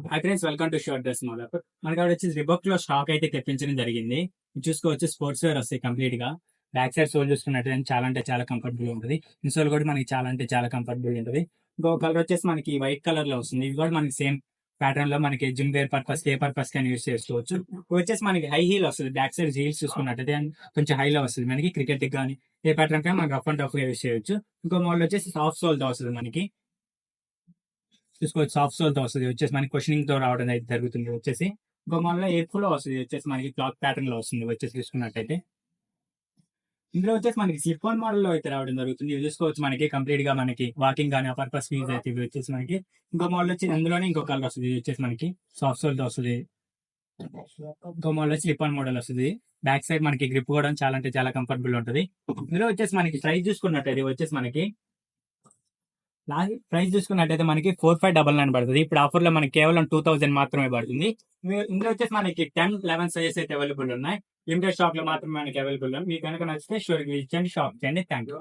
Hi friends, welcome to short dress model. మనకి ఆవిడ వచ్చేసి రిబక్ లో స్టాక్ అయితే తెప్పించడం జరిగింది. ఇది చూసుకోవచ్చు, స్పోర్ట్స్ వేర్ వస్తాయి కంప్లీట్ గా. బ్యాక్ సైడ్ సోల్ చూసుకున్నట్టు చాలా అంటే చాలా కంఫర్టబుల్ ఉంటుంది. ఇన్సోల్ కూడా మనకి చాలా అంటే చాలా కంఫర్టబుల్ ఉంటుంది. ఇంకో కలర్ వచ్చేసి మనకి వైట్ కలర్ లో వస్తుంది. ఇది కూడా మనకి సేమ్ ప్యాటర్న్ లో మనకి జిమ్ వేర్ పర్పస్, ఏ పర్పస్ కానీ యూస్ చేసుకోవచ్చు. ఇది వచ్చేసి మనకి హై హీల్ వస్తుంది. బ్యాక్ సైడ్ హీల్స్ చూసుకున్నట్టయితే కొంచెం హైలో వస్తుంది. మనకి క్రికెట్ కానీ ఏ ప్యాటర్న్ కానీ మనకి రఫ్ అండ్ టఫ్ గా యూస్ చేయొచ్చు. ఇంకో మోడల్ వచ్చేసి సాఫ్ట్ సోల్ తో వస్తుంది. మనకి చూసుకోవచ్చు, సాఫ్ట్ సోల్ తో వస్తుంది. వచ్చేసి మనకి క్వశ్చనింగ్ తో రావడం అయితే జరుగుతుంది. వచ్చేసి ఇంకో మళ్ళీ ఎయిర్ లో వస్తుంది. వచ్చేసి మనకి క్లాత్ ప్యాటర్న్ లో వస్తుంది. వచ్చేసి చూసుకున్నట్టయితే ఇందులో వచ్చేసి మనకి స్లిప్ ఆన్ మోడల్ లో అయితే రావడం జరుగుతుంది. ఇది చూసుకోవచ్చు, మనకి కంప్లీట్ గా మనకి వాకింగ్ కానీ ఆ పర్పస్ యూజ్ అయితే ఇవి వచ్చేసి మనకి. ఇంకో మోడల్ వచ్చి అందులోనే ఇంకో కలర్ వస్తుంది. ఇది వచ్చేసి మనకి సాఫ్ట్ సోల్ తో వస్తుంది. ఇంకో మోడల్ వచ్చి స్లిప్ ఆన్ మోడల్ వస్తుంది. బ్యాక్ సైడ్ మనకి గ్రిప్ కూడా చాలా అంటే చాలా కంఫర్టబుల్ ఉంటుంది. ఇందులో వచ్చేసి మనకి ప్రైస్ చూసుకున్నట్టయితే వచ్చేసి మనకి ప్రైస్ చూసుకున్నట్టయితే మనకి 4599 పడుతుంది. ఇప్పుడు ఆఫర్ లో మనకి కేవలం 2000 మాత్రమే పడుతుంది. ఇందులో వచ్చేసి మనకి 10-11 సైజెస్ అయితే అవైలబుల్ ఉన్నాయి. లిమిటెడ్ స్టాక్ లో మాత్రమే మనకి అవైలబుల్ ఉన్నాయి. మీకు కనుక నచ్చితే షూర్ ఇచ్చండి, షాప్ చేయండి. Thank you.